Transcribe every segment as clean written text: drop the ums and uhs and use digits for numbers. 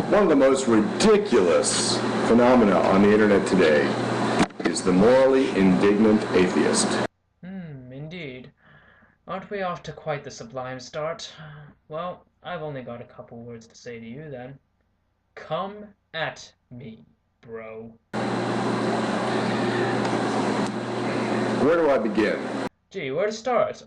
One of the most ridiculous phenomena on the internet today is the morally indignant atheist. Indeed. Aren't we off to quite the sublime start? Well, I've only got a couple words to say to you then. Come at me, bro. Where do I begin? Gee, where to start?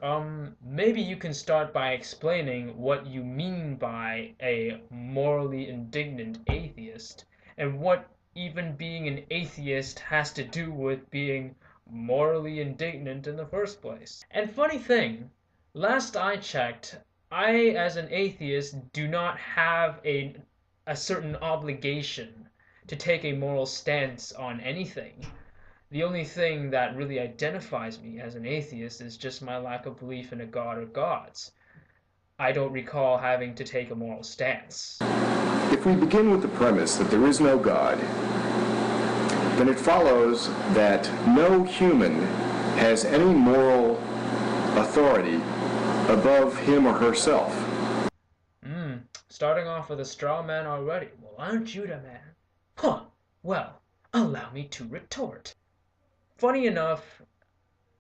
Maybe you can start by explaining what you mean by a morally indignant atheist, and what even being an atheist has to do with being morally indignant in the first place. And funny thing, last I checked, I, as an atheist, do not have a certain obligation to take a moral stance on anything. The only thing that really identifies me as an atheist is just my lack of belief in a god or gods. I don't recall having to take a moral stance. If we begin with the premise that there is no God, then it follows that no human has any moral authority above him or herself. Starting off with a straw man already. Well, aren't you the man? Huh, well, allow me to retort. Funny enough,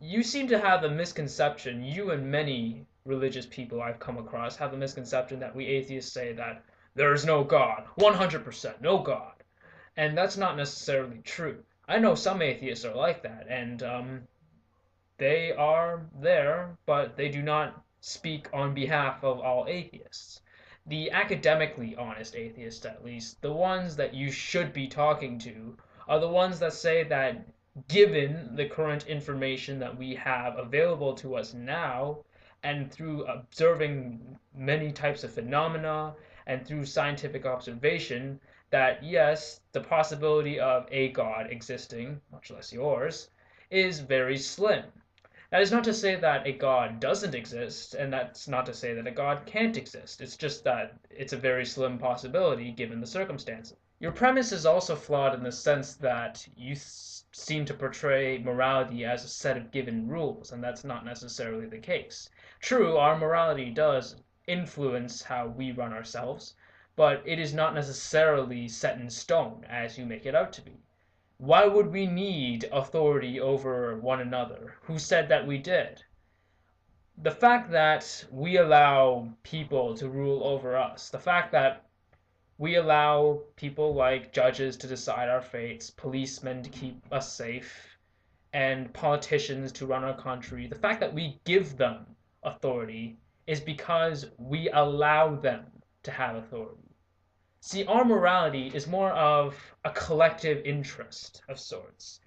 you seem to have the misconception, you and many religious people I've come across have the misconception that we atheists say that there is no God, 100%, no God. And that's not necessarily true. I know some atheists are like that, and they are there, but they do not speak on behalf of all atheists. The academically honest atheists, at least, the ones that you should be talking to, are the ones that say that given the current information that we have available to us now, and through observing many types of phenomena, and through scientific observation, that yes, the possibility of a God existing, much less yours, is very slim. That is not to say that a God doesn't exist, and that's not to say that a God can't exist. It's just that it's a very slim possibility given the circumstances. Your premise is also flawed in the sense that you seem to portray morality as a set of given rules, and that's not necessarily the case. True, our morality does influence how we run ourselves, but it is not necessarily set in stone as you make it out to be. Why would we need authority over one another? Who said that we did? The fact that we allow people to rule over us, the fact that we allow people like judges to decide our fates, policemen to keep us safe, and politicians to run our country, the fact that we give them authority is because we allow them to have authority. See, our morality is more of a collective interest of sorts.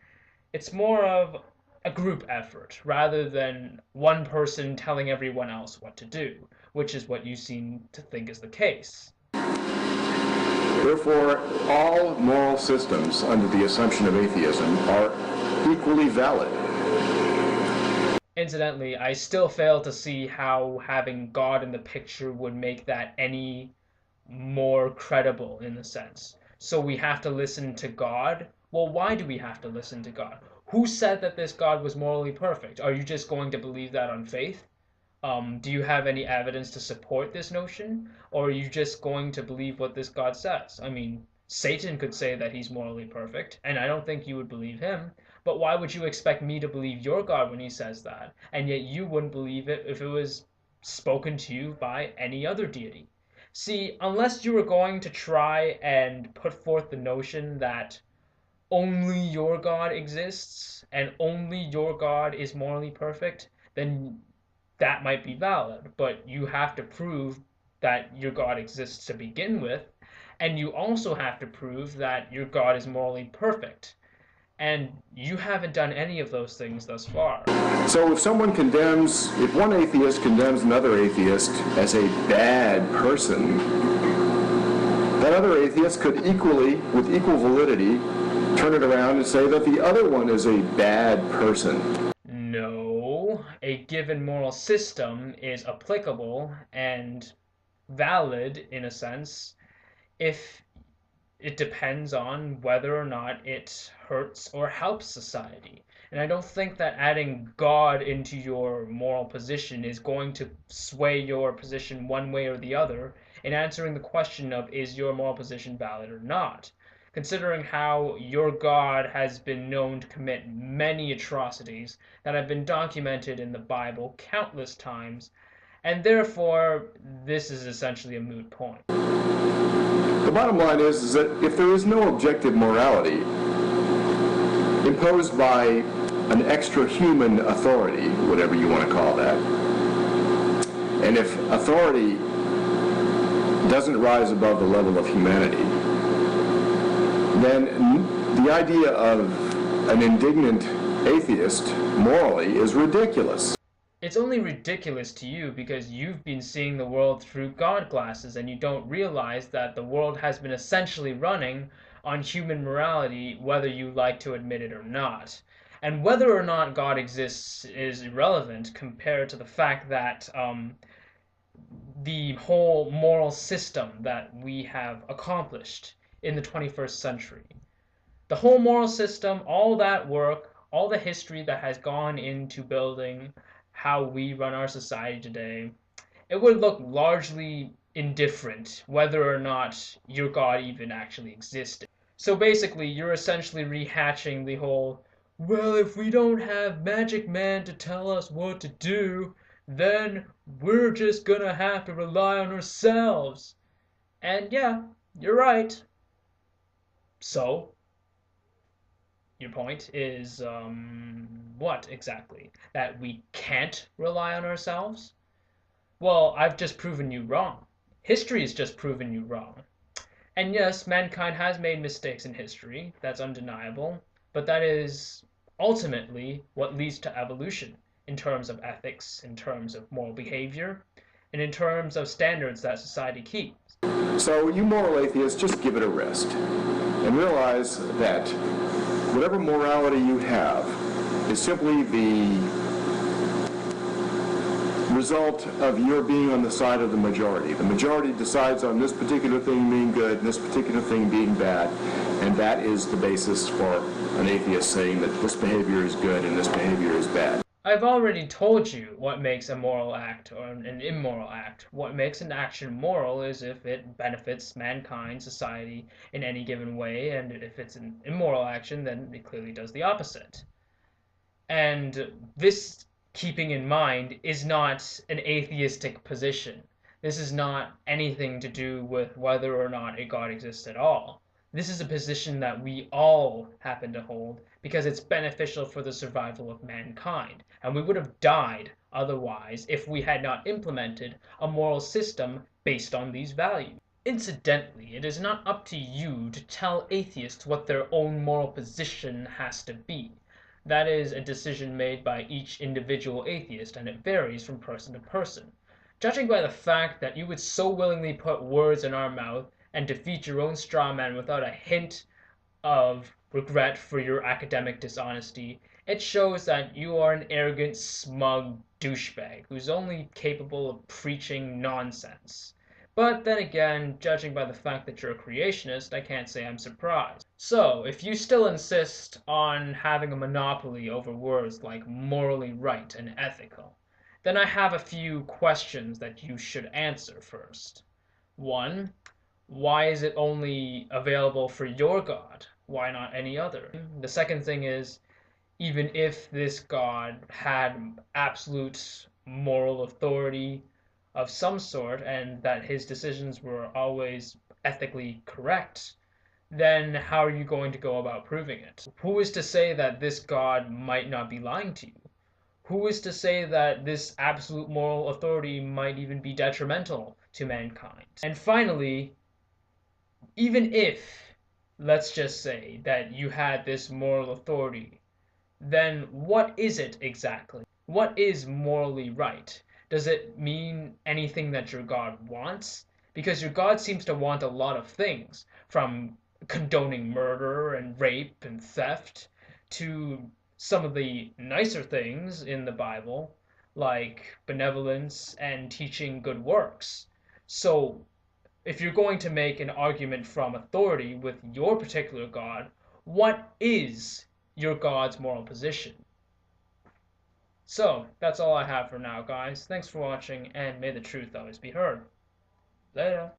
It's more of a group effort rather than one person telling everyone else what to do, which is what you seem to think is the case. Therefore, all moral systems under the assumption of atheism are equally valid. Incidentally, I still fail to see how having God in the picture would make that any more credible in a sense. So we have to listen to God? Well, why do we have to listen to God? Who said that this God was morally perfect? Are you just going to believe that on faith? Do you have any evidence to support this notion? Or are you just going to believe what this God says? I mean, Satan could say that he's morally perfect, and I don't think you would believe him. But why would you expect me to believe your God when he says that? And yet you wouldn't believe it if it was spoken to you by any other deity. See, unless you were going to try and put forth the notion that only your God exists and only your God is morally perfect, then that might be valid. But you have to prove that your God exists to begin with, and you also have to prove that your God is morally perfect. And you haven't done any of those things thus far. So if one atheist condemns another atheist as a bad person, that other atheist could with equal validity, turn it around and say that the other one is a bad person. No, a given moral system is applicable and valid in a sense if it depends on whether or not it hurts or helps society. And I don't think that adding God into your moral position is going to sway your position one way or the other. in answering the question of is your moral position valid or not, considering how your God has been known to commit many atrocities that have been documented in the Bible countless times, and therefore this is essentially a moot point. The bottom line is that if there is no objective morality imposed by an extra-human authority, whatever you want to call that, and if authority doesn't rise above the level of humanity, then the idea of an indignant atheist morally is ridiculous. It's only ridiculous to you because you've been seeing the world through God glasses and you don't realize that the world has been essentially running on human morality, whether you like to admit it or not. And whether or not God exists is irrelevant compared to the fact that the whole moral system that we have accomplished in the 21st century. The whole moral system, all that work, all the history that has gone into building how we run our society today, it would look largely indifferent whether or not your God even actually existed. So basically, you're essentially rehatching the whole, well, if we don't have Magic Man to tell us what to do, then we're just gonna have to rely on ourselves. And yeah, you're right. So, your point is, what exactly? That we can't rely on ourselves? Well, I've just proven you wrong. History has just proven you wrong. And yes, mankind has made mistakes in history, that's undeniable, but that is ultimately what leads to evolution in terms of ethics, in terms of moral behavior, and in terms of standards that society keeps. So you moral atheists, just give it a rest and realize that whatever morality you have is simply the result of your being on the side of the majority. The majority decides on this particular thing being good and this particular thing being bad, and that is the basis for an atheist saying that this behavior is good and this behavior is bad. I've already told you what makes a moral act or an immoral act. What makes an action moral is if it benefits mankind, society, in any given way, and if it's an immoral action, then it clearly does the opposite. And this, keeping in mind, is not an atheistic position. This is not anything to do with whether or not a God exists at all. This is a position that we all happen to hold because it's beneficial for the survival of mankind, and we would have died otherwise if we had not implemented a moral system based on these values. Incidentally, it is not up to you to tell atheists what their own moral position has to be. That is a decision made by each individual atheist, and it varies from person to person. Judging by the fact that you would so willingly put words in our mouth and defeat your own straw man without a hint of regret for your academic dishonesty, it shows that you are an arrogant, smug douchebag who's only capable of preaching nonsense. But then again, judging by the fact that you're a creationist, I can't say I'm surprised. So, if you still insist on having a monopoly over words like morally right and ethical, then I have a few questions that you should answer first. 1. Why is it only available for your God? Why not any other? The second thing is, even if this God had absolute moral authority of some sort and that his decisions were always ethically correct, then how are you going to go about proving it? Who is to say that this God might not be lying to you? Who is to say that this absolute moral authority might even be detrimental to mankind? And finally, even if, let's just say, that you had this moral authority, then what is it exactly? What is morally right? Does it mean anything that your God wants? Because your God seems to want a lot of things, from condoning murder and rape and theft to some of the nicer things in the Bible, like benevolence and teaching good works. So, if you're going to make an argument from authority with your particular God, what is your God's moral position? So, that's all I have for now, guys. Thanks for watching, and may the truth always be heard. Later.